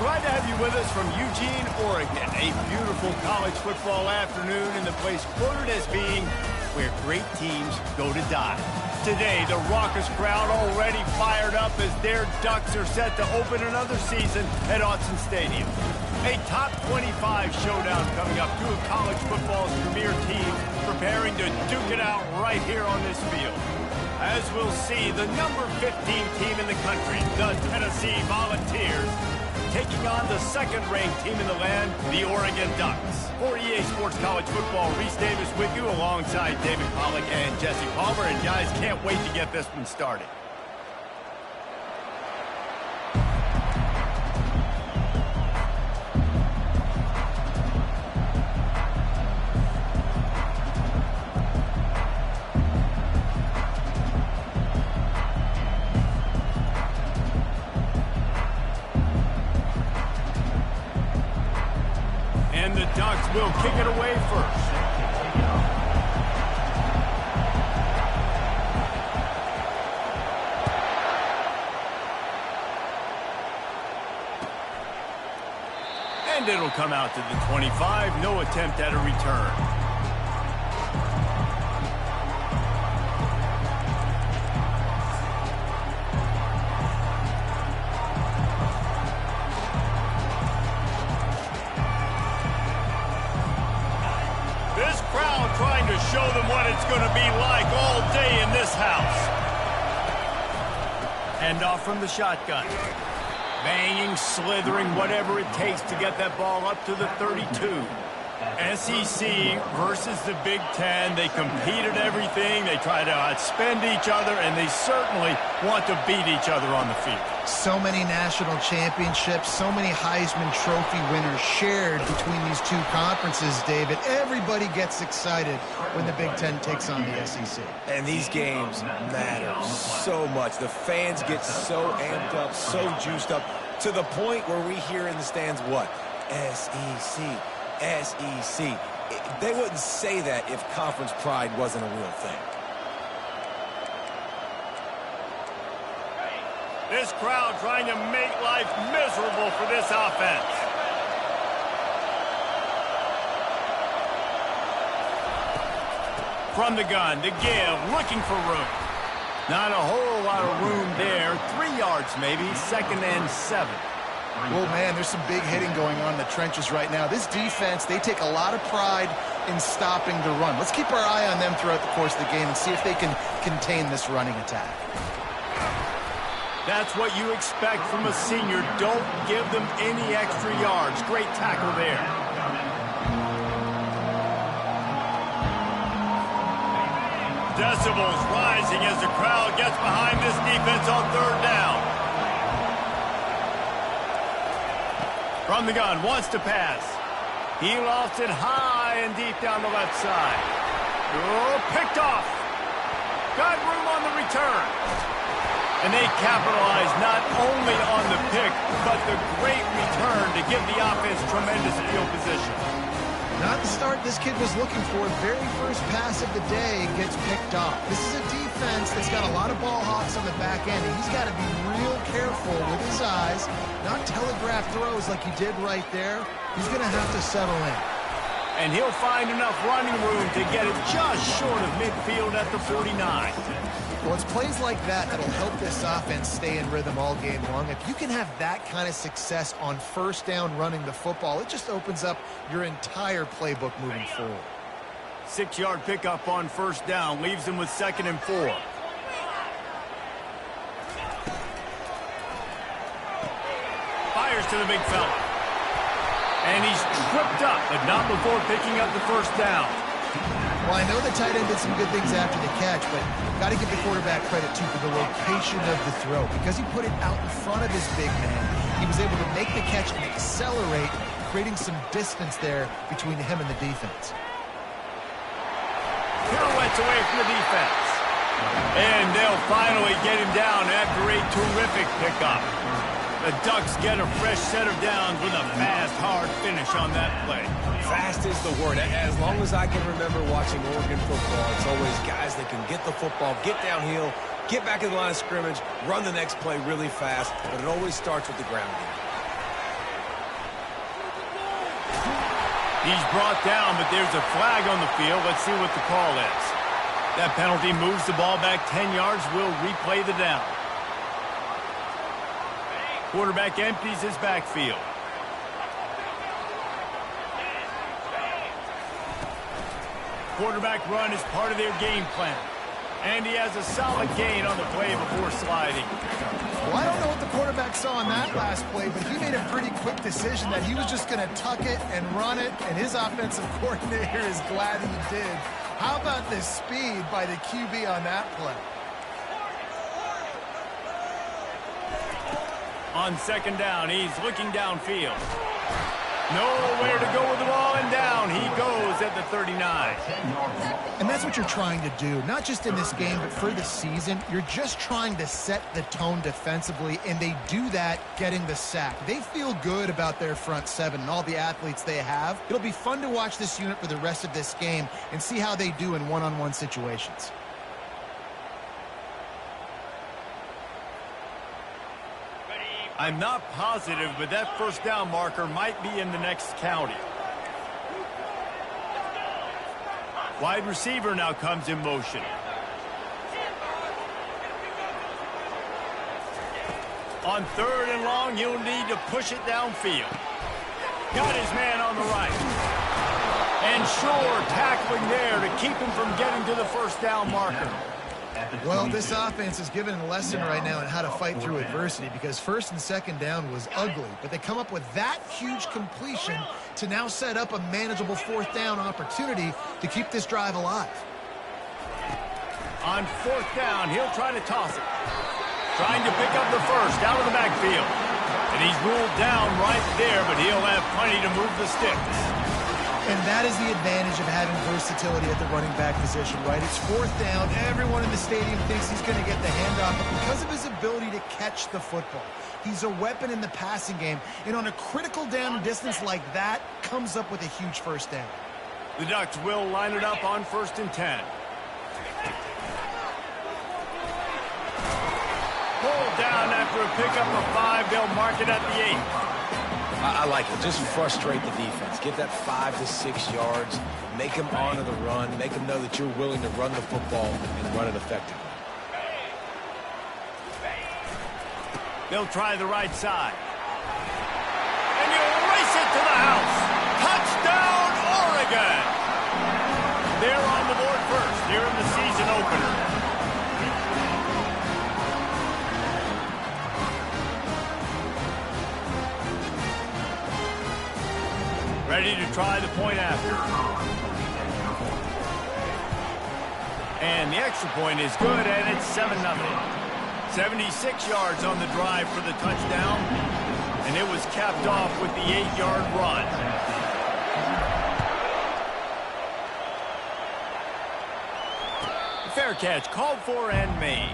Glad to have you with us from Eugene, Oregon. A beautiful college football afternoon in the place quoted as being where great teams go to die. Today, the raucous crowd already fired up as their Ducks are set to open another season at Autzen Stadium. A top 25 showdown coming up. Two of college football's premier teams preparing to duke it out right here on this field. As we'll see, the number 15 team in the country, the Tennessee Volunteers, taking on the second-ranked team in the land, the Oregon Ducks. For EA Sports College Football, Reese Davis with you alongside David Pollack and Jesse Palmer. And guys, can't wait to get this one started. And the Ducks will kick it away first. And it'll come out to the 25. No attempt at a return. This crowd trying to show them what it's going to be like all day in this house. Hand off from the shotgun. Banging, slithering, whatever it takes to get that ball up to the 32. SEC versus the Big Ten. They compete at everything. They try to outspend each other, and they certainly want to beat each other on the field. So many national championships, so many Heisman Trophy winners shared between these two conferences, David. Everybody gets excited when the Big Ten takes on the SEC. And these games matter so much. The fans get so amped up, so juiced up, to the point where we hear in the stands what? SEC. SEC. They wouldn't say that if conference pride wasn't a real thing. This crowd trying to make life miserable for this offense. From the gun, to give, looking for room. Not a whole lot of room there. 3 yards maybe, 2nd and 7. Well, man, there's some big hitting going on in the trenches right now. This defense, they take a lot of pride in stopping the run. Let's keep our eye on them throughout the course of the game and see if they can contain this running attack. That's what you expect from a senior. Don't give them any extra yards. Great tackle there. Decibels rising as the crowd gets behind this defense on 3rd down. From the gun, wants to pass. He lost it high and deep down the left side. Oh, picked off. Got room on the return. And they capitalize not only on the pick, but the great return to give the offense tremendous field position. Not the start this kid was looking for. Very first pass of the day gets picked off. This is a defense that's got a lot of ball hawks on the back end, and he's got to be real careful with his eyes, not telegraph throws like he did right there. He's going to have to settle in. And he'll find enough running room to get it just short of midfield at the 49. Well, it's plays like that that'll help this offense stay in rhythm all game long. If you can have that kind of success on 1st down running the football, it just opens up your entire playbook moving forward. 6-yard pickup on 1st down leaves them with 2nd and 4. Fires to the big fella. And he's tripped up, but not before picking up the 1st down. Well, I know the tight end did some good things after the catch, but got to give the quarterback credit, too, for the location of the throw. Because he put it out in front of his big man, he was able to make the catch and accelerate, creating some distance there between him and the defense. Pirouettes away from the defense. And they'll finally get him down after a terrific pickup. The Ducks get a fresh set of downs with a fast, hard finish on that play. Fast is the word. As long as I can remember watching Oregon football, it's always guys that can get the football, get downhill, get back in the line of scrimmage, run the next play really fast, but it always starts with the ground game. He's brought down, but there's a flag on the field. Let's see what the call is. That penalty moves the ball back 10 yards. We'll replay the down. Quarterback empties his backfield. Quarterback run is part of their game plan. And he has a solid gain on the play before sliding. Well, I don't know what the quarterback saw on that last play, but he made a pretty quick decision that he was just going to tuck it and run it, and his offensive coordinator is glad he did. How about the speed by the QB on that play? On second down, he's looking downfield. Nowhere to go with the ball, and down he goes at the 39. And that's what you're trying to do, not just in this game, but for the season. You're just trying to set the tone defensively, and they do that getting the sack. They feel good about their front seven and all the athletes they have. It'll be fun to watch this unit for the rest of this game and see how they do in one-on-one situations. I'm not positive, but that first down marker might be in the next county. Wide receiver now comes in motion. On third and long, he'll need to push it downfield. Got his man on the right. And sure, tackling there to keep him from getting to the first down marker. Well, this offense is given a lesson right now on how to fight through adversity, because first and second down was ugly, but they come up with that huge completion to now set up a manageable fourth down opportunity to keep this drive alive. On fourth down, he'll try to toss it. Trying to pick up the first out of the backfield. And he's ruled down right there, but he'll have plenty to move the sticks. And that is the advantage of having versatility at the running back position, right? It's fourth down. Everyone in the stadium thinks he's going to get the handoff, but because of his ability to catch the football, he's a weapon in the passing game. And on a critical down distance like that, comes up with a huge first down. The Ducks will line it up on 1st and 10. Pulled down after a pickup of 5. They'll mark it at the 8. I like it. Just frustrate the defense. Get that 5 to 6 yards. Make them honor the run. Make them know that you're willing to run the football and run it effectively. They'll try the right side. And he'll race it to the house. Touchdown, Oregon! They're on the board first here in the season opener. Ready to try the point after. And the extra point is good, and it's 7-0. 76 yards on the drive for the touchdown, and it was capped off with the 8-yard run. Fair catch called for and made.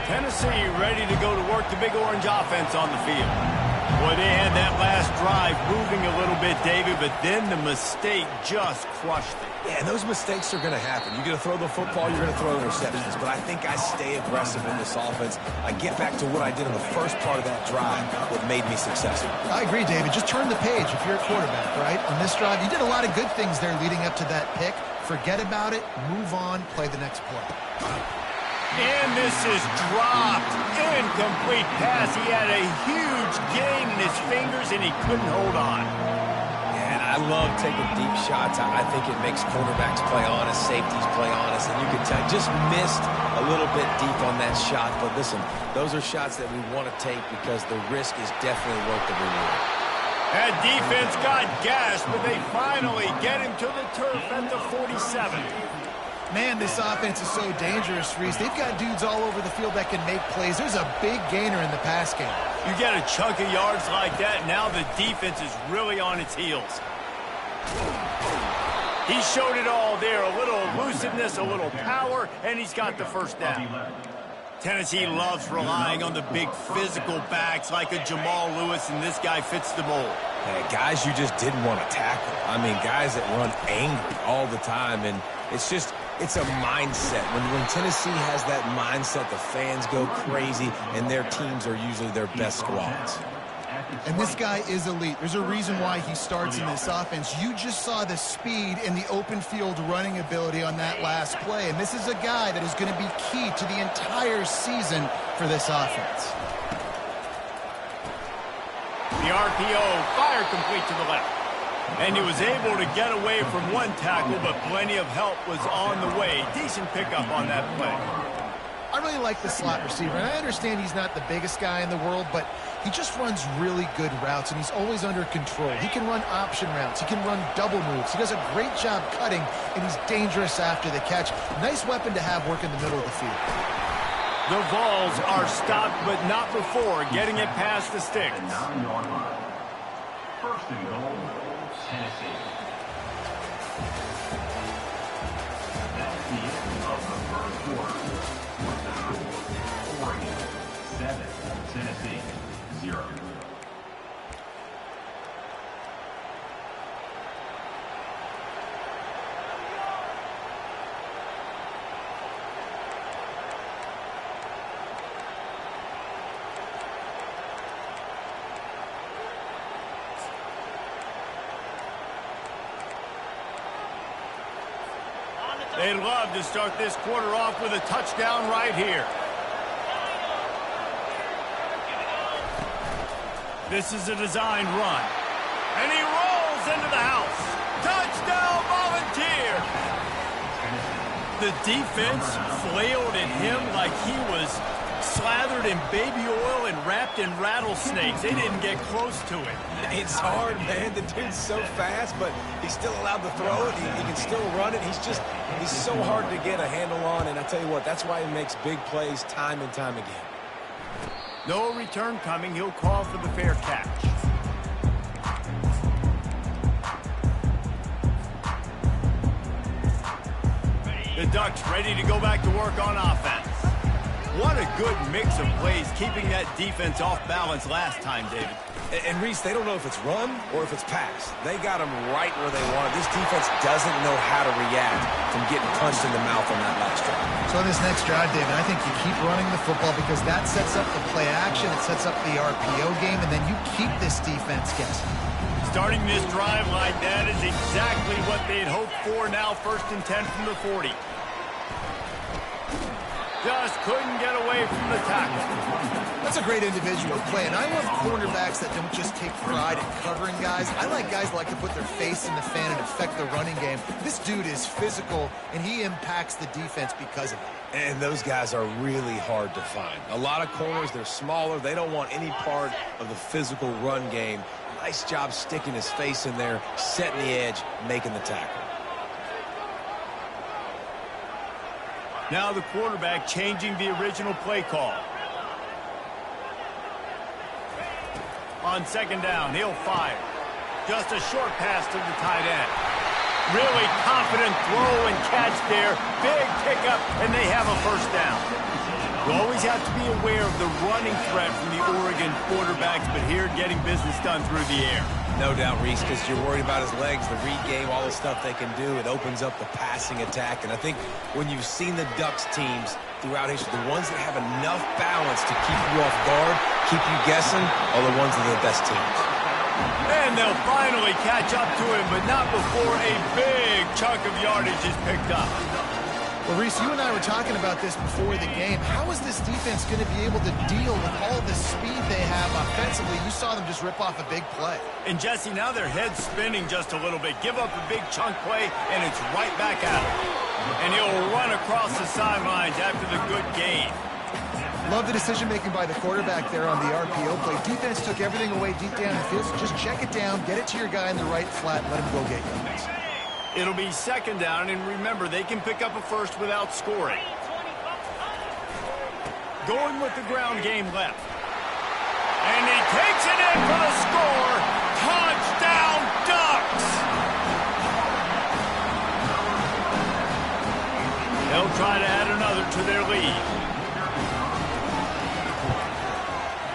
Tennessee ready to go to work the Big Orange offense on the field. Boy, they had that last drive moving a little bit, David, but then the mistake just crushed it. Yeah, and those mistakes are going to happen. You're going to throw the football, you're going to throw interceptions. But I think I stay aggressive in this offense. I get back to what I did in the first part of that drive, what made me successful. I agree, David. Just turn the page if you're a quarterback, right? On this drive, you did a lot of good things there leading up to that pick. Forget about it, move on, play the next play. And this is dropped. Incomplete pass. He had a huge gain in his fingers, and he couldn't hold on. Yeah, and I love taking deep shots. I think it makes cornerbacks play honest, safeties play honest, and you can tell just missed a little bit deep on that shot. But listen, those are shots that we want to take because the risk is definitely worth the reward. That defense got gassed, but they finally get him to the turf at the 47. Man, this offense is so dangerous, Reese. They've got dudes all over the field that can make plays. There's a big gainer in the pass game. You get a chunk of yards like that, now the defense is really on its heels. He showed it all there, a little elusiveness, a little power, and he's got the first down. Tennessee loves relying on the big physical backs like a Jamal Lewis, and this guy fits the mold. Guys you just didn't want to tackle. I mean, guys that run angry all the time, and it's a mindset. When Tennessee has that mindset, the fans go crazy, and their teams are usually their best squads. And this guy is elite. There's a reason why he starts in this offense. You just saw the speed and the open field running ability on that last play, and this is a guy that is going to be key to the entire season for this offense. The RPO fired complete to the left. And he was able to get away from one tackle, but plenty of help was on the way. Decent pickup on that play. I really like the slot receiver, and I understand he's not the biggest guy in the world, but he just runs really good routes, and he's always under control. He can run option routes. He can run double moves. He does a great job cutting, and he's dangerous after the catch. Nice weapon to have work in the middle of the field. The Vols are stopped, but not before getting it past the sticks. First and goal, Tennessee. That's the end of the first quarter. With the score, Oregon 7, Tennessee 0. They'd love to start this quarter off with a touchdown right here. This is a designed run. And he rolls into the house. Touchdown, Volunteer! The defense flailed at him like he was slathered in baby oil and wrapped in rattlesnakes. They didn't get close to it. It's hard, man. The dude's so fast, but he's still allowed to throw it. He can still run it. He's so hard to get a handle on, and I tell you what, that's why he makes big plays time and time again. No return coming. He'll call for the fair catch. The Ducks ready to go back to work on offense. What a good mix of plays, keeping that defense off balance last time, David. And Reese, they don't know if it's run or if it's pass. They got them right where they want it. This defense doesn't know how to react from getting punched in the mouth on that last drive. So in this next drive, David, I think you keep running the football because that sets up the play action, it sets up the RPO game, and then you keep this defense guessing. Starting this drive like that is exactly what they'd hoped for. Now 1st and 10 from the 40. Just couldn't get away from the tackle. That's a great individual play, and I love cornerbacks that don't just take pride in covering guys. I like guys that like to put their face in the fan and affect the running game. This dude is physical, and he impacts the defense because of it. And those guys are really hard to find. A lot of corners, they're smaller. They don't want any part of the physical run game. Nice job sticking his face in there, setting the edge, making the tackle. Now the quarterback changing the original play call. On 2nd down, he'll fire. Just a short pass to the tight end. Really confident throw and catch there. Big pickup, and they have a 1st down. You always have to be aware of the running threat from the Oregon quarterbacks, but here getting business done through the air. No doubt, Reese, because you're worried about his legs, the read game, all the stuff they can do. It opens up the passing attack. And I think when you've seen the Ducks teams throughout history, the ones that have enough balance to keep you off guard, keep you guessing, are the ones that are the best teams. And they'll finally catch up to him, but not before a big chunk of yardage is picked up. Well, Reese, you and I were talking about this before the game. How is this defense going to be able to deal with all the speed they have offensively? You saw them just rip off a big play. And, Jesse, now their head's spinning just a little bit. Give up a big chunk play, and it's right back at him. And he'll run across the sidelines after the good gain. Love the decision-making by the quarterback there on the RPO play. Defense took everything away deep down the field, so just check it down, get it to your guy in the right flat, and let him go get you. It'll be 2nd down, and remember, they can pick up a 1st without scoring. Going with the ground game left. And he takes it in for the score. Touchdown, Ducks! They'll try to add another to their lead.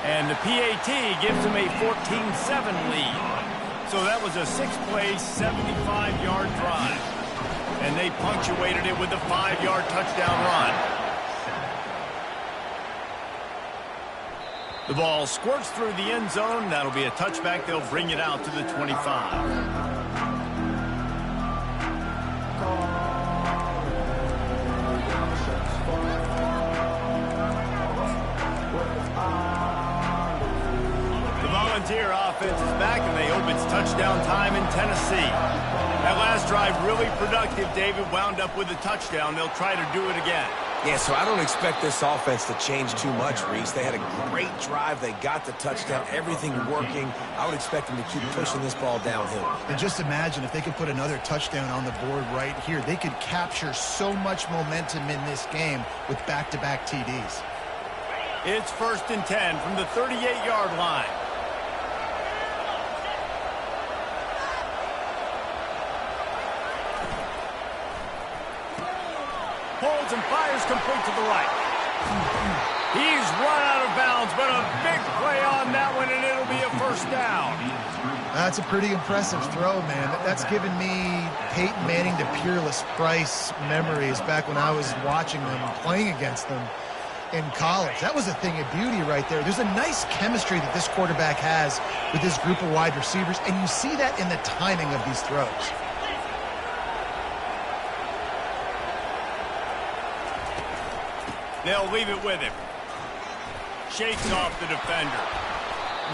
And the PAT gives them a 14-7 lead. So that was a 6-play, 75-yard drive. And they punctuated it with a 5-yard touchdown run. The ball squirts through the end zone. That'll be a touchback. They'll bring it out to the 25. Volunteer offense is back, and they hope it's touchdown time in Tennessee. That last drive really productive. David wound up with a touchdown. They'll try to do it again. Yeah, so I don't expect this offense to change too much, Reese. They had a great drive. They got the touchdown. Everything working. I would expect them to keep pushing this ball downhill. And just imagine if they could put another touchdown on the board right here. They could capture so much momentum in this game with back-to-back TDs. It's 1st and 10 from the 38-yard line. Holds and fires complete to the right. He's run out of bounds, but a big play on that one, and it'll be a 1st down. That's a pretty impressive throw, man. That's given me Peyton Manning to Peerless Price memories back when I was watching them, playing against them in college. That was a thing of beauty right there. There's a nice chemistry that this quarterback has with this group of wide receivers, and you see that in the timing of these throws. They'll leave it with him. Shakes off the defender.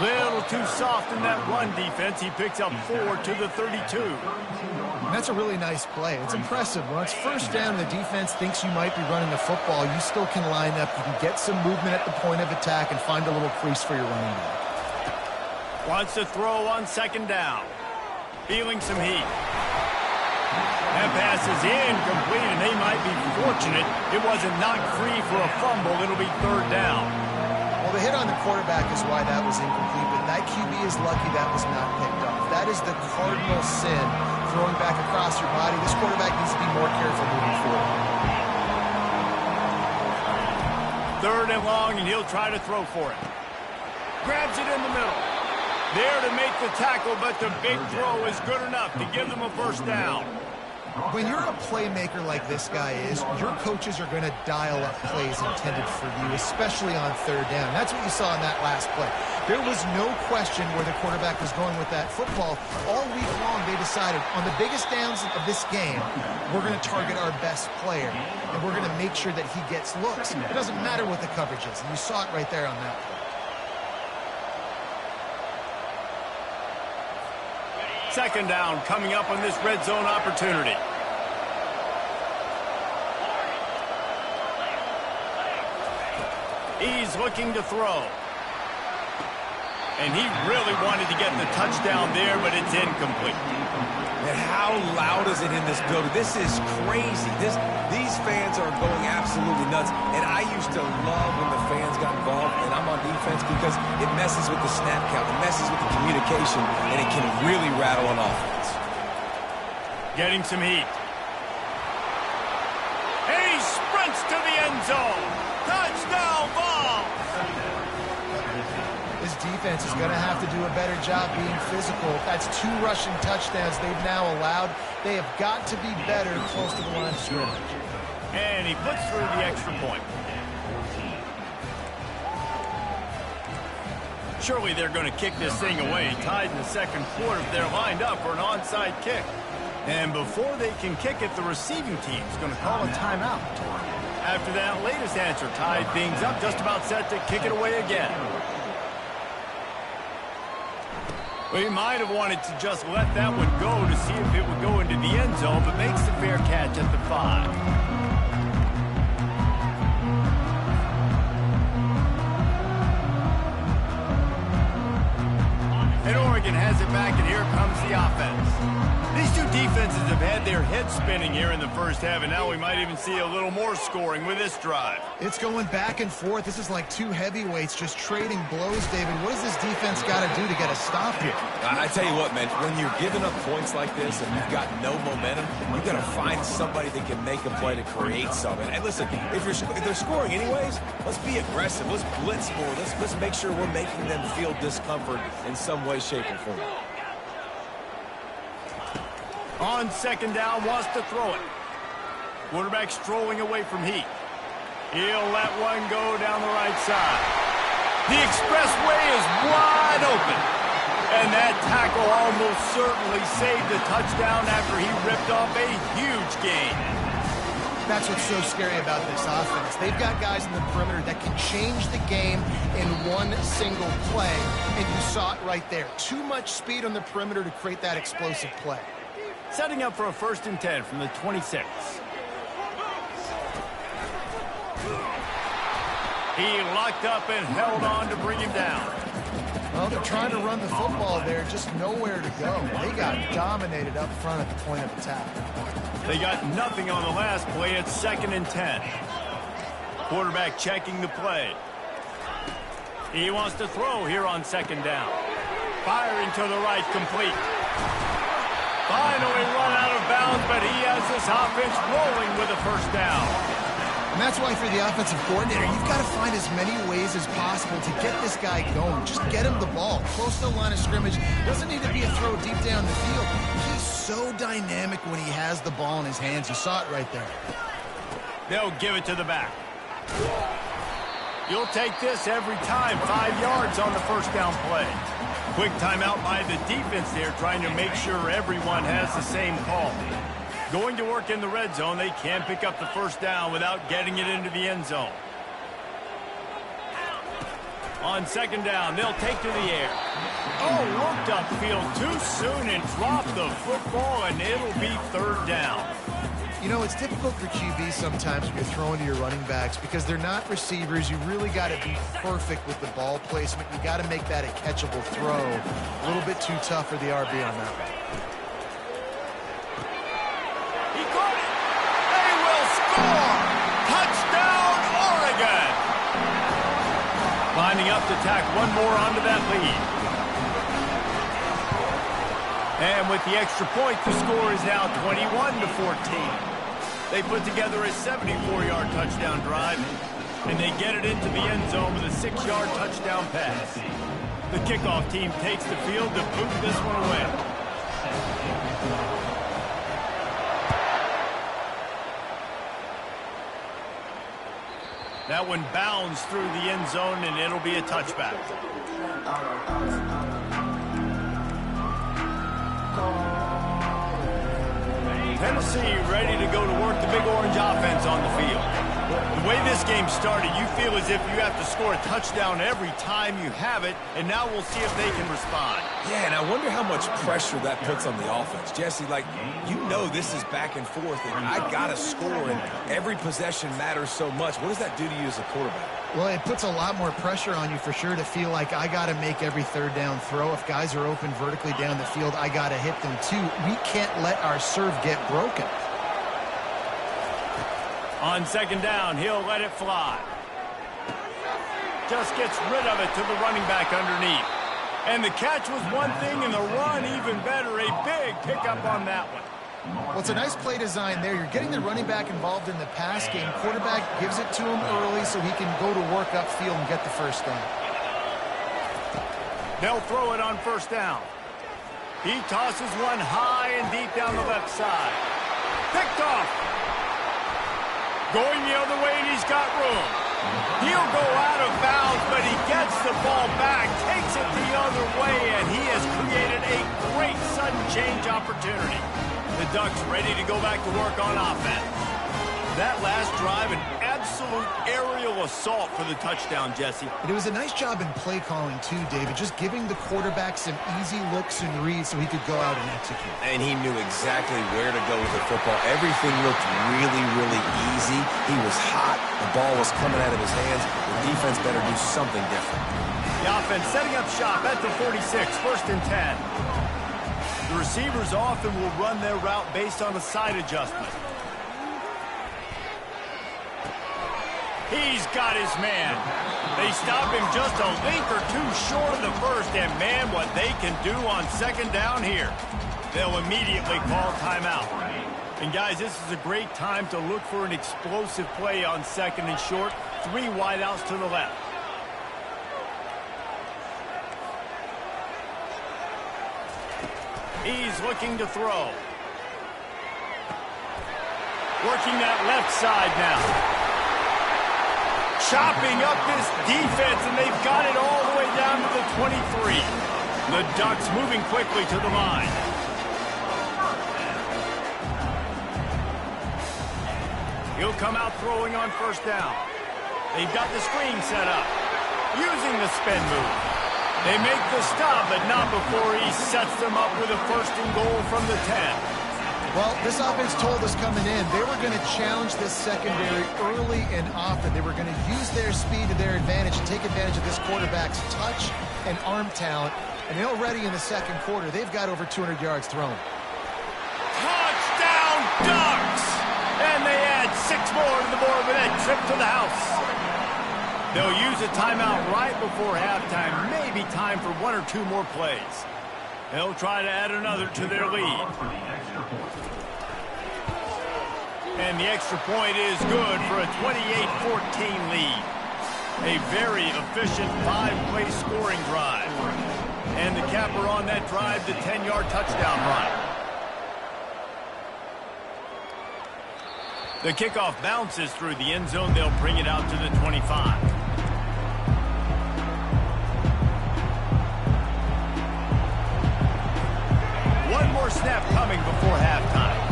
Little too soft in that run defense. He picks up 4 to the 32. And that's a really nice play. It's impressive. When it's 1st down, the defense thinks you might be running the football. You still can line up. You can get some movement at the point of attack and find a little crease for your running back. Wants to throw on 2nd down. Feeling some heat. That pass is incomplete, and they might be fortunate it wasn't knocked free for a fumble. It'll be 3rd down. Well, the hit on the quarterback is why that was incomplete, but that QB is lucky that was not picked off. That is the cardinal sin, throwing back across your body. This quarterback needs to be more careful moving forward. 3rd and long, and he'll try to throw for it. Grabs it in the middle. There to make the tackle, but the big throw is good enough to give them a 1st down. When you're a playmaker like this guy is, your coaches are going to dial up plays intended for you, especially on 3rd down. That's what you saw in that last play. There was no question where the quarterback was going with that football. All week long, they decided on the biggest downs of this game, we're going to target our best player, and we're going to make sure that he gets looks. It doesn't matter what the coverage is, and you saw it right there on that play. 2nd down coming up on this red zone opportunity. He's looking to throw. And he really wanted to get the touchdown there, but it's incomplete. And how loud is it in this building? This is crazy. These fans are going absolutely nuts. And I used to love when the fans got involved, and I'm on defense, because it messes with the snap count. It messes with the communication, and it can really rattle on offense. Getting some heat. And he sprints to the end zone. Touchdown ball. This defense is going to have to do a better job being physical. That's 2 rushing touchdowns they've now allowed. They have got to be better close to the line of scrimmage. And he puts through the extra point. Surely they're going to kick this thing away. Tied in the 2nd quarter. They're lined up for an onside kick. And before they can kick it, the receiving team is going to call a timeout. After that latest answer, tied things up, just about set to kick it away again. Well, he might have wanted to just let that one go to see if it would go into the end zone, but makes the fair catch at the 5. And Oregon has it back, and here comes the offense. These two defenses have had their heads spinning here in the 1st half, and now we might even see a little more scoring with this drive. It's going back and forth. This is like 2 heavyweights just trading blows, David. What does this defense got to do to get a stop here? I tell you what, man, when you're giving up points like this and you've got no momentum, you've got to find somebody that can make a play to create something. And listen, if they're scoring anyways, let's be aggressive. Let's blitz more. Let's make sure we're making them feel discomfort in some way, shape, or form. On second down, wants to throw it. Quarterback strolling away from heat. He'll let one go down the right side. The expressway is wide open. And that tackle almost certainly saved the touchdown after he ripped off a huge gain. That's what's so scary about this offense. They've got guys in the perimeter that can change the game in one single play. And you saw it right there. Too much speed on the perimeter to create that explosive play. Setting up for a 1st and 10 from the 26. He locked up and held on to bring him down. Well, they're trying to run the football there, just nowhere to go. They got dominated up front at the point of attack. They got nothing on the last play. It's 2nd and 10. Quarterback checking the play. He wants to throw here on 2nd down. Firing to the right, complete. Finally run out of bounds, but he has this offense rolling with a 1st down. And that's why for the offensive coordinator, you've got to find as many ways as possible to get this guy going. Just get him the ball. Close to the line of scrimmage. Doesn't need to be a throw deep down the field. He's so dynamic when he has the ball in his hands. You saw it right there. They'll give it to the back. You'll take this every time. 5 yards on the 1st down play. Quick timeout by the defense there, trying to make sure everyone has the same call. Going to work in the red zone. They can't pick up the 1st down without getting it into the end zone. On 2nd down, they'll take to the air. Oh, looked upfield too soon and dropped the football, and it'll be 3rd down. You know, it's difficult for QB sometimes when you're throwing to your running backs because they're not receivers. You really got to be perfect with the ball placement. You got to make that a catchable throw. A little bit too tough for the RB on that one. Touchdown, Oregon! Lining up to tack one more onto that lead. And with the extra point, the score is now 21-14. They put together a 74-yard touchdown drive, and they get it into the end zone with a 6-yard touchdown pass. The kickoff team takes the field to boot this one away. That one bounds through the end zone, and it'll be a touchback. Tennessee ready to go to work the Big Orange offense on the field. The way this game started, you feel as if you have to score a touchdown every time you have it, and now we'll see if they can respond. Yeah, and I wonder how much pressure that puts on the offense. Jesse, like, you know this is back and forth, and I got to score, and every possession matters so much. What does that do to you as a quarterback? Well, it puts a lot more pressure on you for sure to feel like I got to make every 3rd down throw. If guys are open vertically down the field, I got to hit them too. We can't let our serve get broken. On 2nd down, he'll let it fly. Just gets rid of it to the running back underneath. And the catch was one thing, and the run even better. A big pickup on that one. Well, it's a nice play design there. You're getting the running back involved in the pass game. Quarterback gives it to him early so he can go to work upfield and get the 1st down. They'll throw it on 1st down. He tosses one high and deep down the left side. Picked off. Going the other way, and he's got room. He'll go out of bounds, but he gets the ball back, takes it the other way, and he has created a great sudden change opportunity. The Ducks ready to go back to work on offense. That last drive, an absolute aerial assault for the touchdown, Jesse. It was a nice job in play calling too, David, just giving the quarterback some easy looks and reads so he could go out and execute. And he knew exactly where to go with the football. Everything looked really, really easy. He was hot. The ball was coming out of his hands. The defense better do something different. The offense setting up shop at the 46, 1st and 10. The receivers often will run their route based on a side adjustment. He's got his man. They stop him just a link or two short of the 1st, and man, what they can do on 2nd down here. They'll immediately call timeout. And guys, this is a great time to look for an explosive play on 2nd and short. 3 wideouts to the left. He's looking to throw. Working that left side now. Chopping up this defense, and they've got it all the way down to the 23. The Ducks moving quickly to the line. He'll come out throwing on first down. They've got the screen set up. Using the spin move. They make the stop, but not before he sets them up with a first and goal from the 10. Well, this offense told us coming in they were going to challenge this secondary early and often. They were going to use their speed to their advantage and take advantage of this quarterback's touch and arm talent. And already in the second quarter, they've got over 200 yards thrown. Touchdown, Ducks! And they add 6 more to the board with that trip to the house. They'll use a timeout right before halftime. Maybe time for 1 or 2 more plays. They'll try to add another to their lead. And the extra point is good for a 28-14 lead. A very efficient 5-play scoring drive. And the capper on that drive, the 10-yard touchdown run. The kickoff bounces through the end zone. They'll bring it out to the 25. One more snap coming before halftime.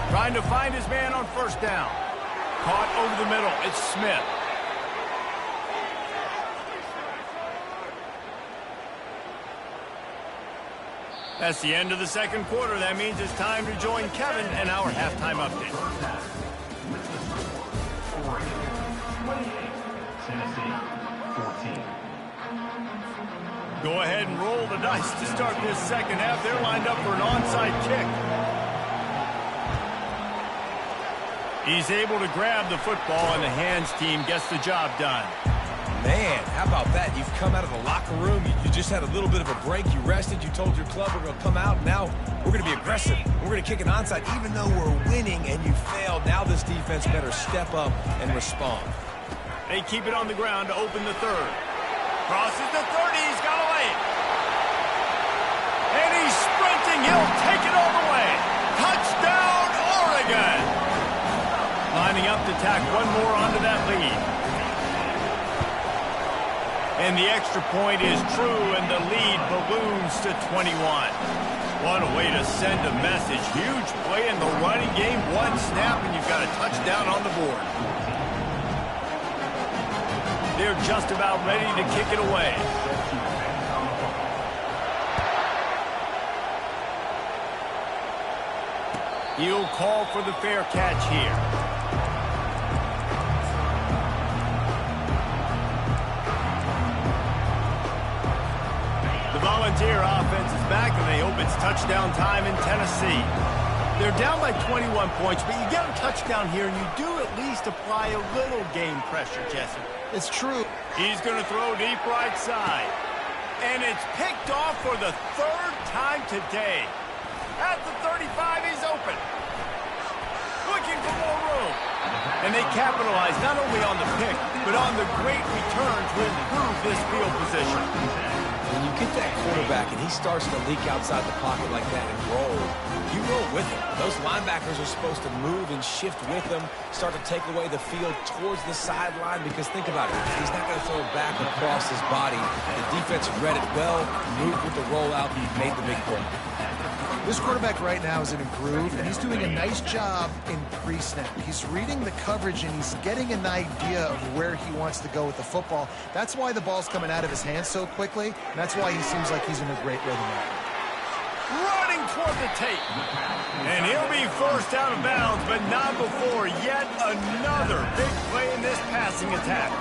Trying to find his man on first down. Caught over the middle. It's Smith. That's the end of the second quarter. That means it's time to join Kevin and our halftime update. Go ahead and roll the dice to start this second half. They're lined up for an onside kick. He's able to grab the football, and the hands team gets the job done. Man, how about that? You've come out of the locker room. You just had a little bit of a break. You rested. You told your club we're going to come out. Now we're going to be aggressive. We're going to kick an onside even though we're winning and you failed. Now this defense better step up and respond. They keep it on the ground to open the third. Crosses the 30. He's got away. And he's sprinting. He'll take it all the way. Touchdown, Oregon. Lining up to tack one more onto that lead. And the extra point is true, and the lead balloons to 21. What a way to send a message. Huge play in the running game. One snap, and you've got a touchdown on the board. They're just about ready to kick it away. He'll call for the fair catch here. The Volunteer offense is back, and they hope it's touchdown time in Tennessee. They're down by 21 points, but you get a touchdown here, and you do at least apply a little game pressure, Jesse. It's true. He's going to throw deep right side. And it's picked off for the 3rd time today. At the 35, he's open. Looking for more room. And they capitalize not only on the pick, but on the great return to improve this field position. When you get that quarterback and he starts to leak outside the pocket like that and roll, you roll with him. Those linebackers are supposed to move and shift with him, start to take away the field towards the sideline, because think about it. He's not going to throw it back across his body. The defense read it well, moved with the rollout, and made the big play. This quarterback right now is in a groove, and he's doing a nice job in pre-snap. He's reading the coverage, and he's getting an idea of where he wants to go with the football. That's why the ball's coming out of his hands so quickly, and that's why he seems like he's in a great rhythm right now. Running toward the tape. And he'll be forced out of bounds, but not before yet another big play in this passing attack.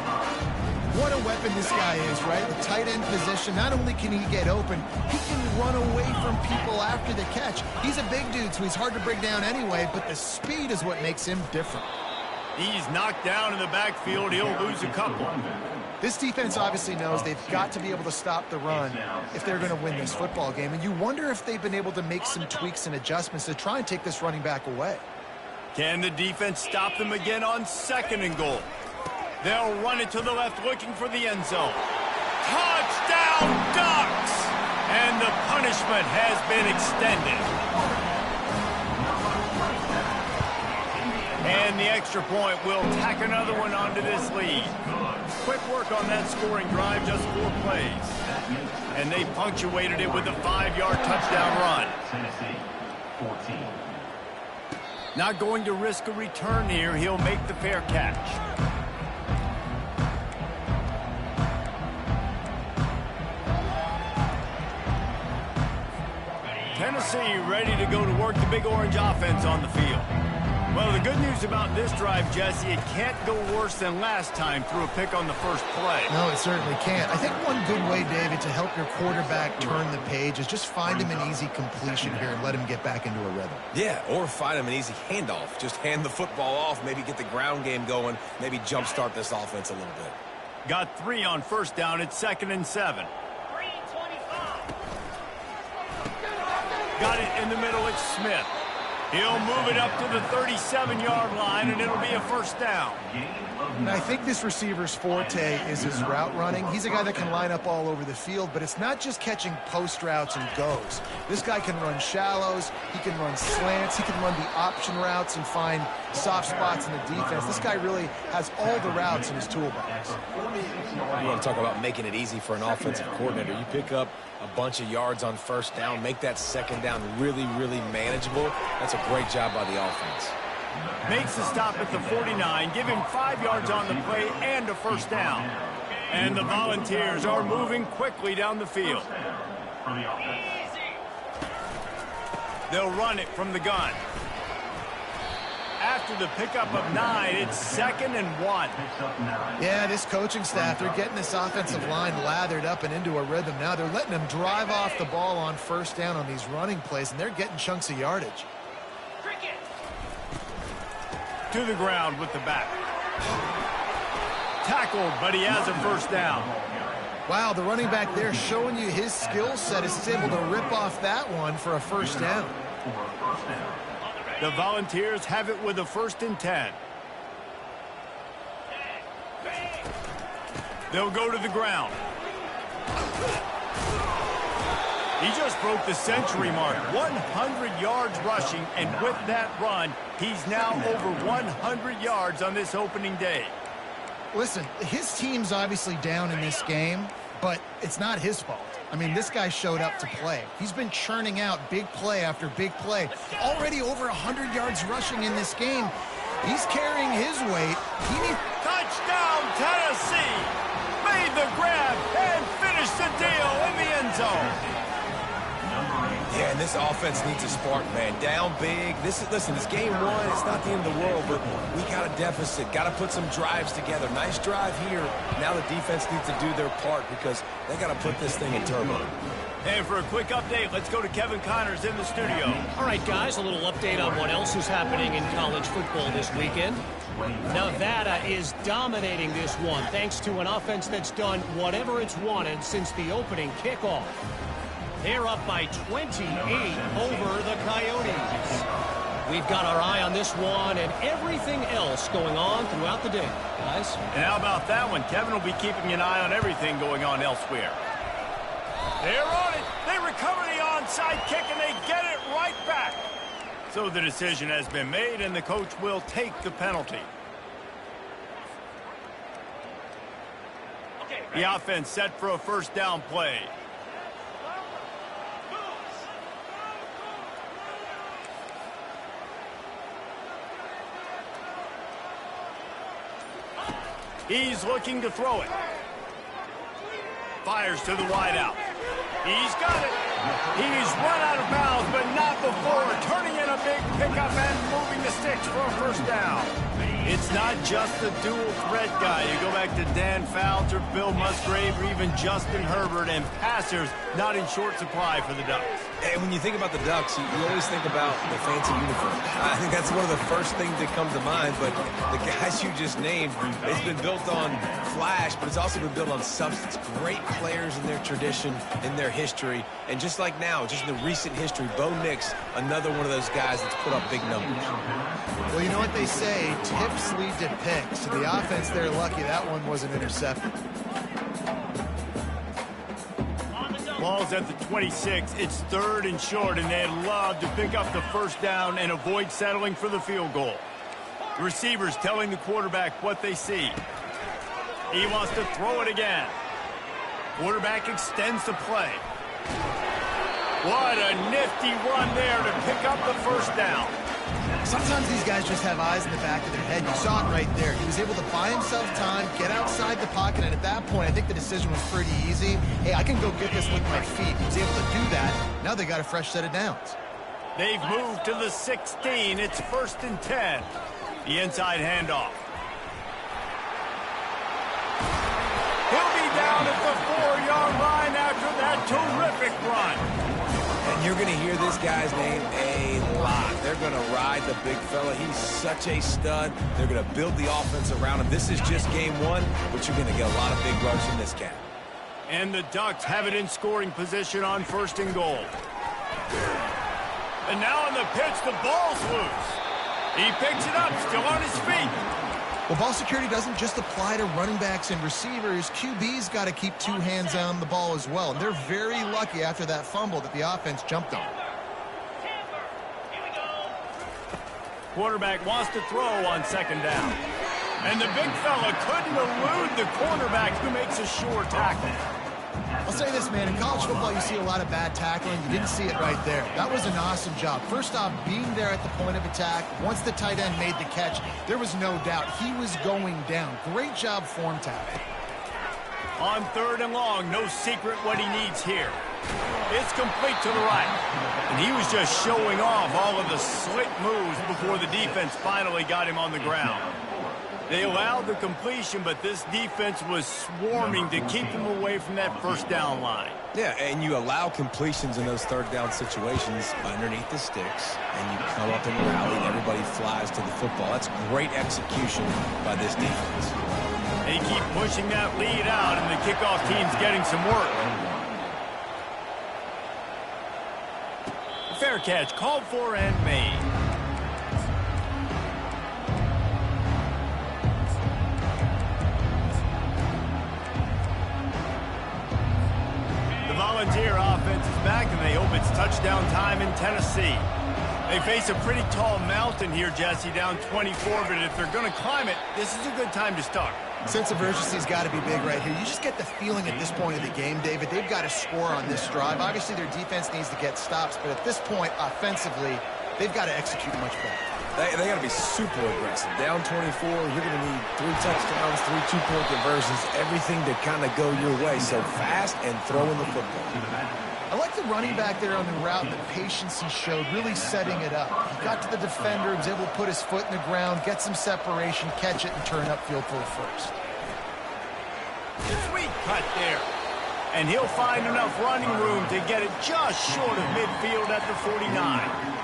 What a weapon this guy is, right? The tight end position, not only can he get open, he can run away from people after the catch. He's a big dude, so he's hard to bring down anyway, but the speed is what makes him different. He's knocked down in the backfield. He'll lose a couple. This defense obviously knows they've got to be able to stop the run if they're going to win this football game, and you wonder if they've been able to make some tweaks and adjustments to try and take this running back away. Can the defense stop them again on 2nd and goal? They'll run it to the left, looking for the end zone. Touchdown, Ducks! And And the punishment has been extended. And the extra point will tack another one onto this lead. Quick work on that scoring drive, just 4 plays. And they punctuated it with a 5-yard touchdown run. Tennessee, 14. Not going to risk a return here. He'll make the fair catch. Tennessee ready to go to work the Big Orange offense on the field. Well, the good news about this drive, Jesse, it can't go worse than last time through a pick on the first play. No, it certainly can't. I think one good way, David, to help your quarterback turn the page is just find him an easy completion here and let him get back into a rhythm. Yeah, or find him an easy handoff. Just hand the football off, maybe get the ground game going, maybe jumpstart this offense a little bit. Got 3 on first down. It's 2nd and 7. Got it in the middle. It's Smith. He'll move it up to the 37-yard line, and it'll be a first down. And I think this receiver's forte is his route running. He's a guy that can line up all over the field, but it's not just catching post routes and goes. This guy can run shallows, he can run slants, he can run the option routes and find soft spots in the defense. This guy really has all the routes in his toolbox. You want to talk about making it easy for an offensive coordinator. You pick up a bunch of yards on first down, make that second down really, really manageable. That's a great job by the offense. Makes the stop at the 49, give him 5 yards on the play and a first down. And the Volunteers are moving quickly down the field. They'll run it from the gun. After the pickup of 9, it's 2nd and 1. Yeah, this coaching staff, they're getting this offensive line lathered up and into a rhythm now. They're letting them drive off the ball on first down on these running plays, and they're getting chunks of yardage. To the ground with the back. Tackled, but he has a first down. Wow, the running back there showing you his skill set is able to rip off that one for a first down. The Volunteers have it with a 1st and 10. They'll go to the ground. He just broke the century mark, 100 yards rushing, and with that run, he's now over 100 yards on this opening day. Listen, his team's obviously down in this game, but it's not his fault. I mean, this guy showed up to play. He's been churning out big play after big play. Already over 100 yards rushing in this game. He's carrying his weight. He needs... Touchdown, Tennessee! Made the grab and finished the deal in the end zone. Yeah, and this offense needs a spark, man. Down big. Listen, this game 1, it's not the end of the world, but we got a deficit. Got to put some drives together. Nice drive here. Now the defense needs to do their part because they got to put this thing in turbo. And for a quick update, let's go to Kevin Connors in the studio. All right, guys, a little update on what else is happening in college football this weekend. Nevada is dominating this one thanks to an offense that's done whatever it's wanted since the opening kickoff. They're up by 28 over the Coyotes. We've got our eye on this one and everything else going on throughout the day, guys. And how about that one? Kevin will be keeping an eye on everything going on elsewhere. They're on it. They recover the onside kick, and they get it right back. So the decision has been made, and the coach will take the penalty. The offense set for a first down play. He's looking to throw it. Fires to the wideout. He's got it. He's run out of bounds, but not before turning in a big pickup and moving the sticks for a first down. It's not just the dual threat guy. You go back to Dan Fouts or Bill Musgrave or even Justin Herbert, and passers not in short supply for the Ducks. And when you think about the Ducks, you always think about the fancy uniform. I think that's one of the first things that comes to mind, but the guys you just named, it's been built on flash, but it's also been built on substance. Great players in their tradition, in their history, and just like now, just in the recent history, Bo Nix, another one of those guys that's put up big numbers. Well, you know what they say, tips lead to picks. So the offense, they're lucky that one wasn't intercepted. Ball's at the 26. It's 3rd and short, and they'd love to pick up the first down and avoid settling for the field goal. The receiver's telling the quarterback what they see. He wants to throw it again. Quarterback extends the play. What a nifty run there to pick up the first down. Sometimes these guys just have eyes in the back of their head. You saw it right there. He was able to buy himself time, get outside the pocket, and at that point, I think the decision was pretty easy. Hey, I can go get this with my feet. He was able to do that. Now they got a fresh set of downs. They've moved to the 16. It's 1st and 10. The inside handoff. He'll be down at the 4-yard line after that terrific run. And you're going to hear this guy's name a lot. They're going to ride the big fella. He's such a stud. They're going to build the offense around him. This is just game 1, but you're going to get a lot of big runs in this game. And the Ducks have it in scoring position on 1st and goal. And now on the pitch, the ball's loose. He picks it up, still on his feet. Well, ball security doesn't just apply to running backs and receivers. QB's got to keep 2 hands on the ball as well. And they're very lucky after that fumble that the offense jumped on. Quarterback wants to throw on 2nd down. And the big fella couldn't elude the cornerback who makes a sure tackle. I'll say this, man. In college football, you see a lot of bad tackling. You didn't see it right there. That was an awesome job. First off, being there at the point of attack. Once the tight end made the catch, there was no doubt he was going down. Great job form tackling. On 3rd and long, no secret what he needs here. It's complete to the right. And he was just showing off all of the slick moves before the defense finally got him on the ground. They allowed the completion, but this defense was swarming to keep them away from that first down line. Yeah, and you allow completions in those 3rd down situations underneath the sticks, and you come up and rally, and everybody flies to the football. That's great execution by this defense. They keep pushing that lead out, and the kickoff team's getting some work. Fair catch, called for and made. Volunteer offense is back, and they hope it's touchdown time in Tennessee. They face a pretty tall mountain here, Jesse, down 24, but if they're going to climb it, this is a good time to start. Sense of urgency's got to be big right here. You just get the feeling at this point of the game, David, they've got to score on this drive. Obviously, their defense needs to get stops, but at this point, offensively, they've got to execute much better. They got to be super aggressive. Down 24, you're going to need 3 touchdowns, 3 two-point conversions, everything to kind of go your way. So fast and throwing the football. I like the running back there on the route and the patience he showed, really setting it up. He got to the defender, was able to put his foot in the ground, get some separation, catch it, and turn upfield for the first. Sweet cut there. And he'll find enough running room to get it just short of midfield at the 49.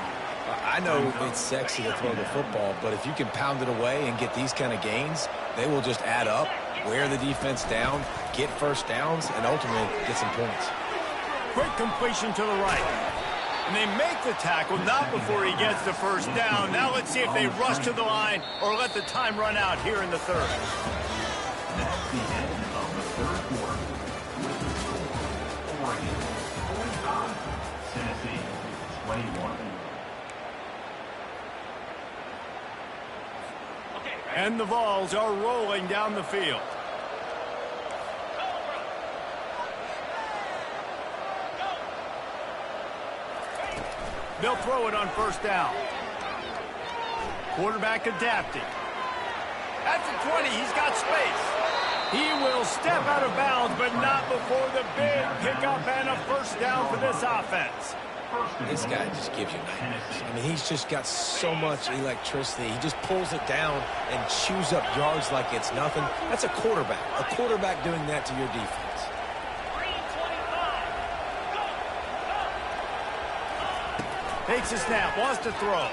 I know it's sexy to throw the football, but if you can pound it away and get these kind of gains, they will just add up, wear the defense down, get first downs, and ultimately get some points. Quick completion to the right. And they make the tackle, not before he gets the first down. Now let's see if they rush to the line or let the time run out here in the 3rd. That's the end of the 3rd quarter. With the score, Oregon 45, Tennessee 21. And the Vols are rolling down the field. They'll throw it on 1st down. Quarterback adapting. At the 20, he's got space. He will step out of bounds, but not before the big pickup and a first down for this offense. This guy just gives you nightmares. I mean, he's just got so much electricity. He just pulls it down and chews up yards like it's nothing. That's a quarterback. A quarterback doing that to your defense. Takes a snap, wants to throw.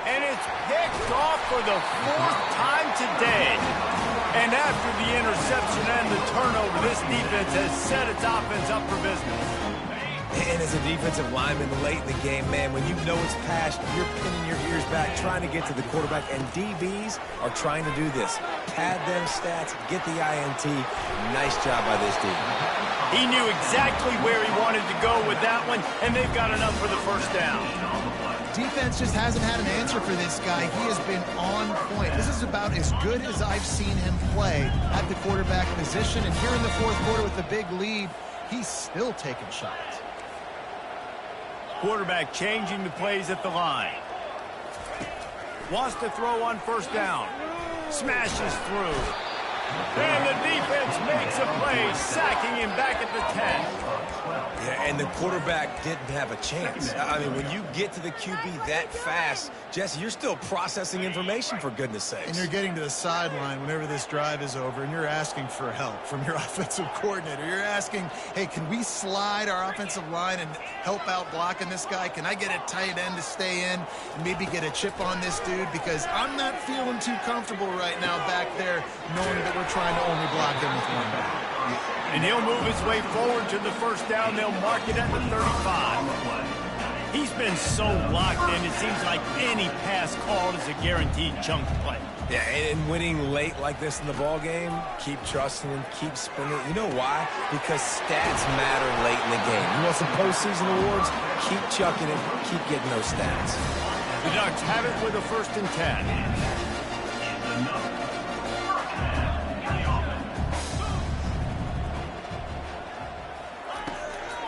And it's picked off for the 4th time today. And after the interception and the turnover, this defense has set its offense up for business. And as a defensive lineman late in the game, man, when you know it's passed, you're pinning your ears back, trying to get to the quarterback. And DBs are trying to do this. Pad them stats, get the INT. Nice job by this team. He knew exactly where he wanted to go with that one, and they've got enough for the first down. Defense just hasn't had an answer for this guy. He has been on point. This is about as good as I've seen him play at the quarterback position. And here in the fourth quarter with the big lead, he's still taking shots. Quarterback changing the plays at the line. Wants to throw on first down. Smashes through. And the defense makes a play, sacking him back at the 10. Yeah, and the quarterback didn't have a chance. I mean, when you get to the QB that fast, Jesse, you're still processing information, for goodness sakes. And you're getting to the sideline whenever this drive is over, and you're asking for help from your offensive coordinator. You're asking, hey, can we slide our offensive line and help out blocking this guy? Can I get a tight end to stay in and maybe get a chip on this dude? Because I'm not feeling too comfortable right now back there knowing that we're trying to only block him with one guy. And he'll move his way forward to the first down. They'll mark it at the 35. He's been so locked in, it seems like any pass called is a guaranteed chunk play. Yeah, and winning late like this in the ball game, keep trusting him, keep spinning. You know why? Because stats matter late in the game. You want some postseason awards? Keep chucking it, keep getting those stats. The Ducks have it with a 1st and 10.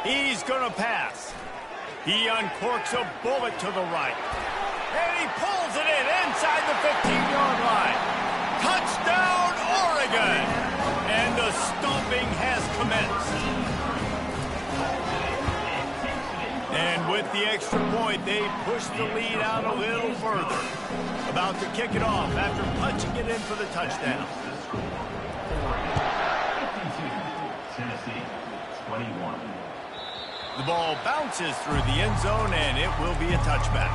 He's going to pass. He uncorks a bullet to the right. And he pulls it in inside the 15-yard line. Touchdown, Oregon! And the stomping has commenced. And with the extra point, they push the lead out a little further. About to kick it off after punching it in for the touchdown. Tennessee, 21. The ball bounces through the end zone, and it will be a touchback.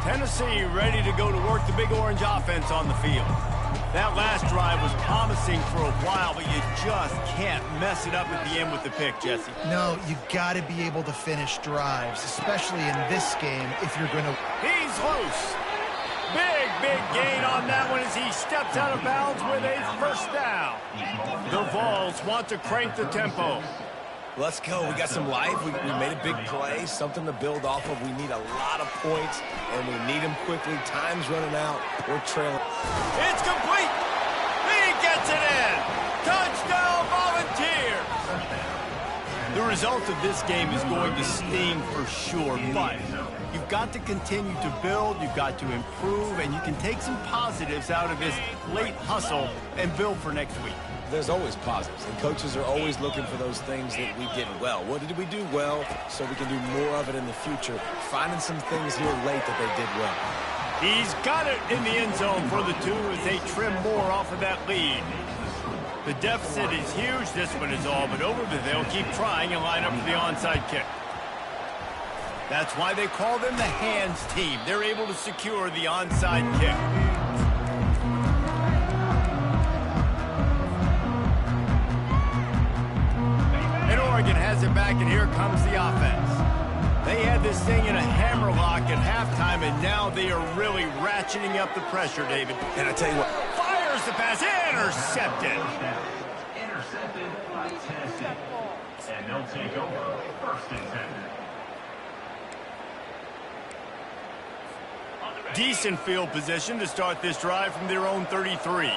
Tennessee ready to go to work the Big Orange offense on the field. That last drive was promising for a while, but you just can't mess it up at the end with the pick, Jesse. No, you got to be able to finish drives, especially in this game if you're going to... He's loose. Big gain on that one as he steps out of bounds with a first down. The Vols want to crank the tempo. Let's go. We got some life. We made a big play, something to build off of. We need a lot of points, and we need them quickly. Time's running out. We're trailing. It's complete. He gets it in. Touchdown, Volunteers. The result of this game is going to sting for sure, but you've got to continue to build, you've got to improve, and you can take some positives out of this late hustle and build for next week. There's always positives, and coaches are always looking for those things that we did well. What did we do well so we can do more of it in the future? Finding some things here late that they did well. He's got it in the end zone for the 2 as they trim more off of that lead. The deficit is huge. This one is all but over, but they'll keep trying and line up for the onside kick. That's why they call them the hands team. They're able to secure the onside kick. And Oregon has it back, and here comes the offense. They had this thing in a hammerlock at halftime, and now they are really ratcheting up the pressure, David. And I tell you what. Fires the pass, intercepted. Intercepted by Tennessee. And they'll take over 1st and 10. Decent field position to start this drive from their own 33.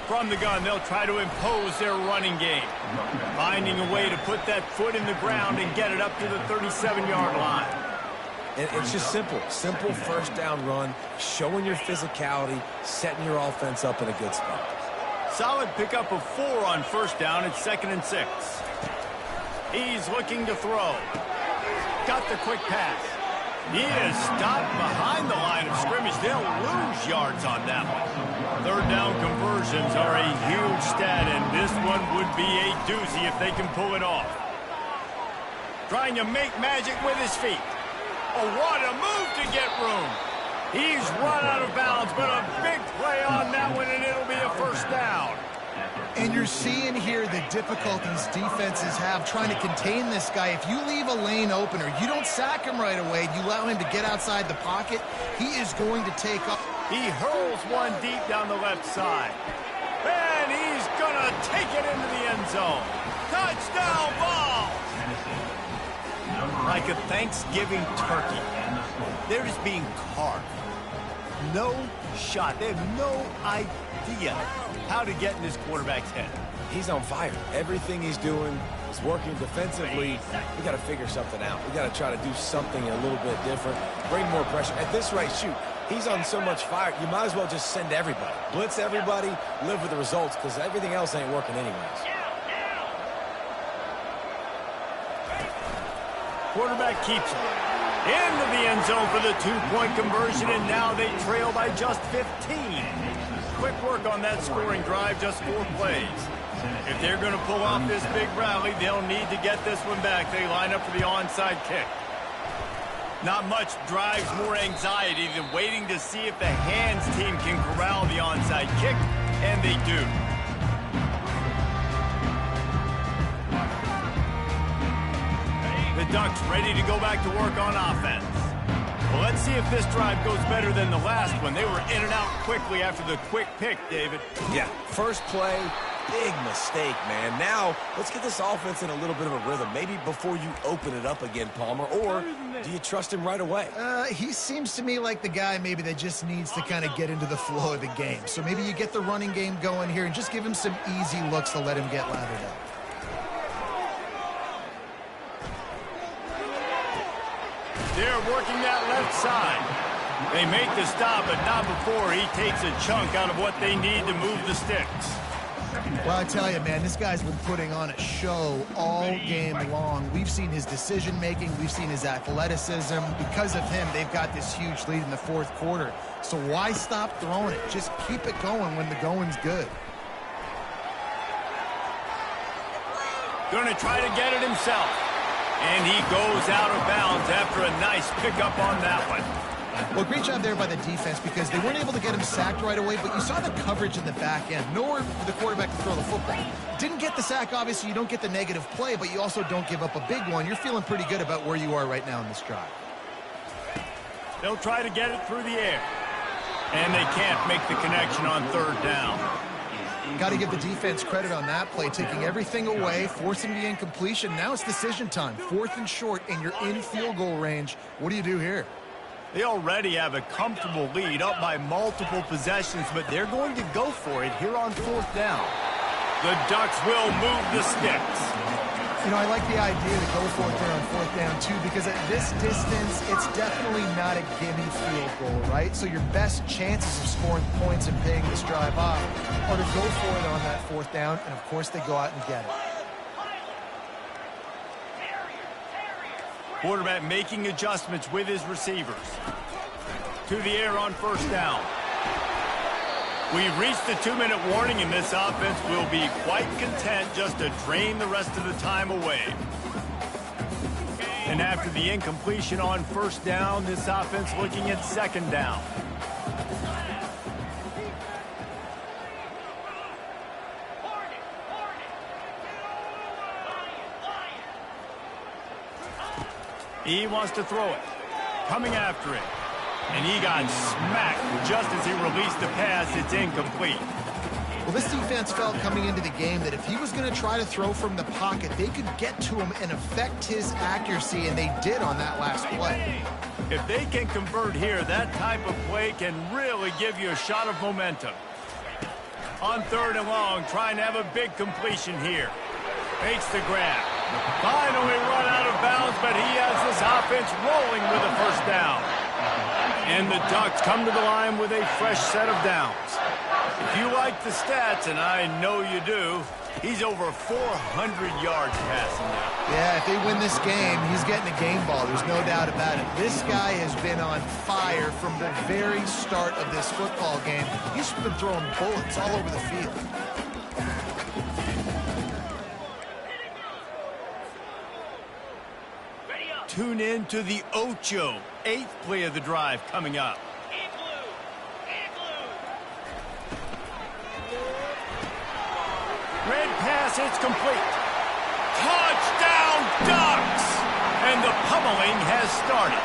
From the gun, they'll try to impose their running game. Finding a way to put that foot in the ground and get it up to the 37-yard line. And it's just simple. Simple first down run, showing your physicality, setting your offense up in a good spot. Solid pickup of 4 on first down. It's 2nd and 6. He's looking to throw. Got the quick pass. He is stopped behind the line of scrimmage. They'll lose yards on that one. 3rd down conversions are a huge stat, and this one would be a doozy if they can pull it off. Trying to make magic with his feet. Oh, what a move to get room. He's run out of bounds, but a big play on that one, and it'll be a first down. And you're seeing here the difficulties defenses have trying to contain this guy. If you leave a lane open or you don't sack him right away, you allow him to get outside the pocket, he is going to take up. He hurls one deep down the left side. And he's going to take it into the end zone. Touchdown ball! Like a Thanksgiving turkey, they're just being carved. No shot. They have no idea how to get in this quarterback's head. He's on fire. Everything he's doing is working defensively. We got to figure something out. We got to try to do something a little bit different. Bring more pressure. At this rate, shoot, he's on so much fire, you might as well just send everybody. Blitz everybody, live with the results, because everything else ain't working anyways. Quarterback keeps it into the end zone for the two-point conversion, and now they trail by just 15. Quick work on that scoring drive, just 4 plays. If they're going to pull off this big rally, they'll need to get this one back. They line up for the onside kick. Not much drives more anxiety than waiting to see if the hands team can corral the onside kick, and they do. The Ducks ready to go back to work on offense. Well, let's see if this drive goes better than the last one. They were in and out quickly after the quick pick, David. Yeah, first play, big mistake, man. Now, let's get this offense in a little bit of a rhythm. Maybe before you open it up again, Palmer, or do you trust him right away? He seems to me like the guy maybe that just needs to kind of get into the flow of the game. So maybe you get the running game going here and just give him some easy looks to let him get lathered up. They're working that left side. They make the stop, but not before he takes a chunk out of what they need to move the sticks. Well, I tell you, man, this guy's been putting on a show all game long. We've seen his decision-making. We've seen his athleticism. Because of him, they've got this huge lead in the fourth quarter. So why stop throwing it? Just keep it going when the going's good. Going to try to get it himself. And he goes out of bounds after a nice pickup on that one. Well, great job there by the defense because they weren't able to get him sacked right away, but you saw the coverage in the back end. Nowhere for the quarterback to throw the football. Didn't get the sack, obviously. You don't get the negative play, but you also don't give up a big one. You're feeling pretty good about where you are right now in this drive. They'll try to get it through the air. And they can't make the connection on third down. Got to give the defense credit on that play, taking everything away, forcing the incompletion. Now it's decision time. 4th and short, and you're in field goal range. What do you do here? They already have a comfortable lead, up by multiple possessions, but they're going to go for it here on 4th down. The Ducks will move the sticks. You know, I like the idea to go for it there on 4th down, too, because at this distance, it's definitely not a gimme field goal, right? So your best chances of scoring points and paying this drive off are to go for it on that 4th down, and, of course, they go out and get it. Quarterback making adjustments with his receivers. To the air on 1st down. We've reached the 2-minute warning, and this offense will be quite content just to drain the rest of the time away. And after the incompletion on 1st down, this offense looking at 2nd down. He wants to throw it. Coming after it. And he got smacked just as he released the pass. It's incomplete. Well, this defense felt coming into the game that if he was going to try to throw from the pocket, they could get to him and affect his accuracy, and they did on that last play. If they can convert here, that type of play can really give you a shot of momentum. On 3rd and long, trying to have a big completion here. Makes the grab. Finally run out of bounds, but he has this offense rolling with a 1st down. And the Ducks come to the line with a fresh set of downs. If you like the stats, and I know you do, he's over 400 yards passing now. Yeah, if they win this game, he's getting a game ball. There's no doubt about it. This guy has been on fire from the very start of this football game. He's been throwing bullets all over the field. Tune in to the Ocho, 8th play of the drive coming up. pass. It's complete. Touchdown, Ducks! And the pummeling has started.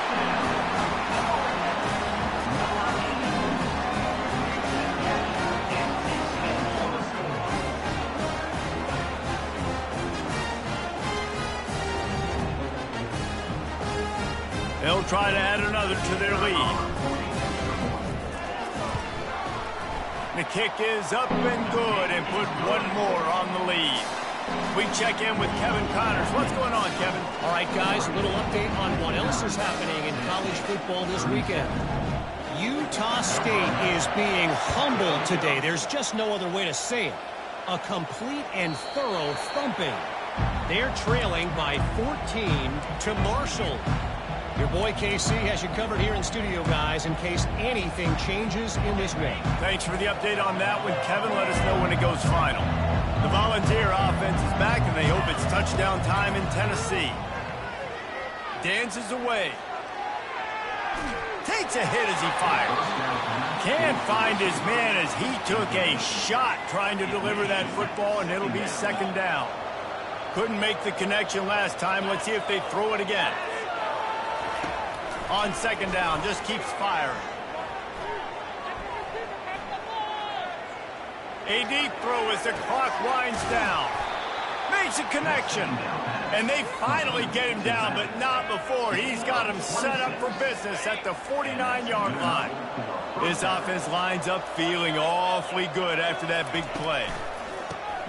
They'll try to add another to their lead. The kick is up and good and put one more on the lead. We check in with Kevin Connors. What's going on, Kevin? All right, guys, a little update on what else is happening in college football this weekend. Utah State is being humbled today. There's just no other way to say it. A complete and thorough thumping. They're trailing by 14 to Marshall. Your boy KC has you covered here in studio, guys, in case anything changes in this game. Thanks for the update on that one, Kevin. Let us know when it goes final. The Volunteer offense is back, and they hope it's touchdown time in Tennessee. Dances away. Takes a hit as he fires. Can't find his man as he took a shot trying to deliver that football, and it'll be second down. Couldn't make the connection last time. Let's see if they throw it again. On second down, just keeps firing. A deep throw as the clock winds down. Makes a connection. And they finally get him down, but not before. He's got him set up for business at the 49-yard line. This offense lines up feeling awfully good after that big play.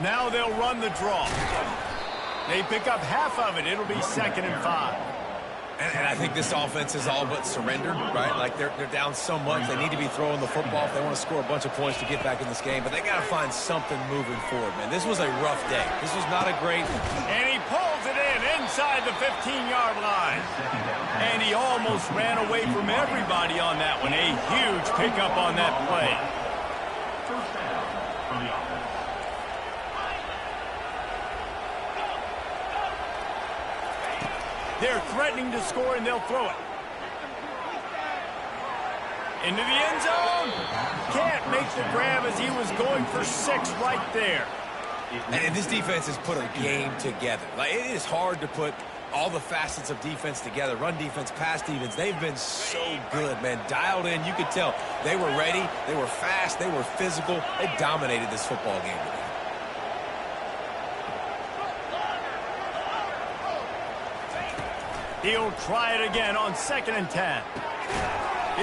Now they'll run the draw. They pick up half of it. It'll be 2nd and 5. And I think this offense is all but surrendered, right? Like they're down so much. They need to be throwing the football if they want to score a bunch of points to get back in this game. But they got to find something moving forward, man. This was a rough day. This was not a great... And he pulls it in inside the 15-yard line. And he almost ran away from everybody on that one. A huge pickup on that play. First down for the offense. They're threatening to score, and they'll throw it. Into the end zone. Can't make the grab as he was going for 6 right there. And this defense has put a game together. Like, it is hard to put all the facets of defense together. Run defense, pass defense. They've been so good, man. Dialed in. You could tell they were ready. They were fast. They were physical. They dominated this football game today. He'll try it again on 2nd and 10.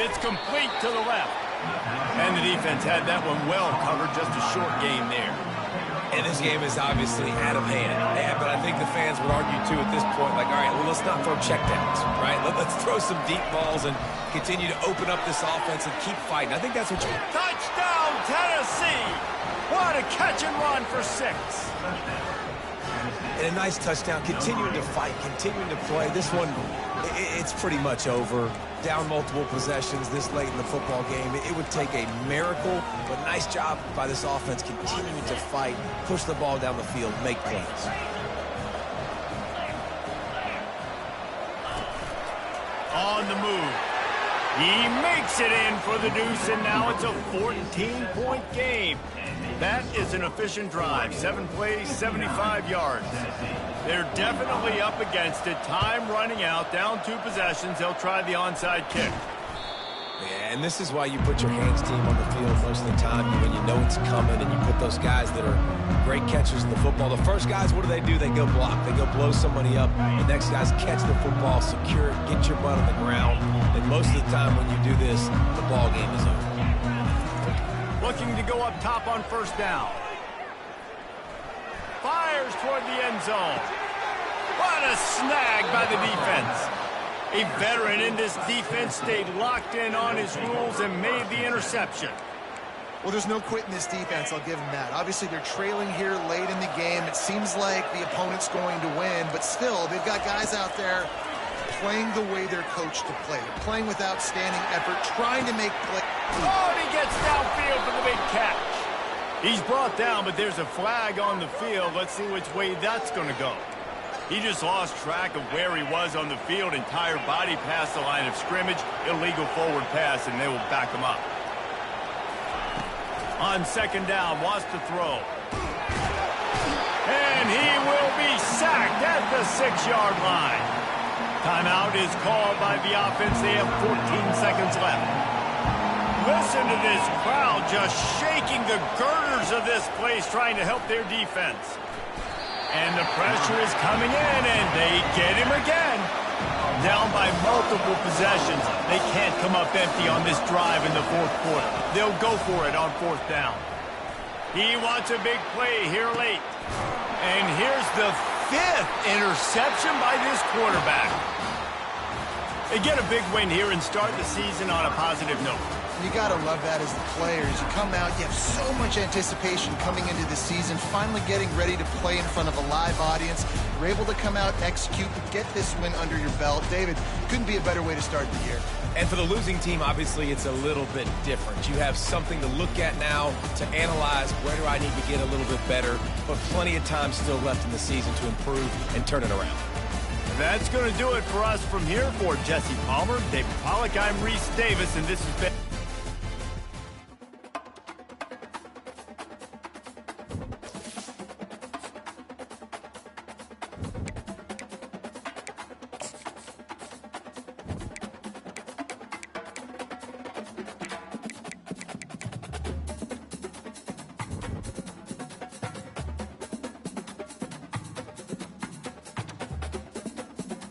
It's complete to the left. And the defense had that one well covered. Just a short game there. And this game is obviously out of hand. Yeah, but I think the fans would argue, too, at this point, like, all right, well, let's not throw checkdowns, right? Let's throw some deep balls and continue to open up this offense and keep fighting. I think that's what you... Touchdown, Tennessee! What a catch and run for 6. And a nice touchdown, continuing to fight, continuing to play. This one, it's pretty much over. Down multiple possessions this late in the football game. It would take a miracle, but nice job by this offense continuing to fight, push the ball down the field, make plays. On the move. He makes it in for the deuce, and now it's a 14-point game. That is an efficient drive. 7 plays, 75 yards. They're definitely up against it. Time running out. Down 2 possessions. They'll try the onside kick. Yeah, and this is why you put your hands team on the field most of the time when you know it's coming, and you put those guys that are great catchers in the football. The first guys, what do? They go block. They go blow somebody up. The next guys catch the football, secure it, get your butt on the ground. And most of the time when you do this, the ball game is over. Looking to go up top on 1st down. Fires toward the end zone. What a snag by the defense. A veteran in this defense stayed locked in on his rules and made the interception. Well, there's no quit in this defense, I'll give them that. Obviously, they're trailing here late in the game. It seems like the opponent's going to win, but still, they've got guys out there playing the way they're coached to play. They're playing with outstanding effort, trying to make plays. Oh, and he gets downfield for the big catch. He's brought down, but there's a flag on the field. Let's see which way that's going to go. He just lost track of where he was on the field. Entire body past the line of scrimmage. Illegal forward pass, and they will back him up. On 2nd down, wants to throw. And And he will be sacked at the 6-yard line. Timeout is called by the offense. They have 14 seconds left. Listen to this crowd just shaking the girders of this place, trying to help their defense. And the pressure is coming in, and they get him again. Down by multiple possessions. They can't come up empty on this drive in the fourth quarter. They'll go for it on fourth down. He wants a big play here late. And here's the 5th interception by this quarterback. They get a big win here and start the season on a positive note. You got to love that as the players. You come out, you have so much anticipation coming into the season, finally getting ready to play in front of a live audience. You're able to come out, execute, get this win under your belt. David, couldn't be a better way to start the year. And for the losing team, obviously, it's a little bit different. You have something to look at now, to analyze where do I need to get a little bit better, but plenty of time still left in the season to improve and turn it around. That's going to do it for us from here. For Jesse Palmer, David Pollack, I'm Reese Davis, and this has been...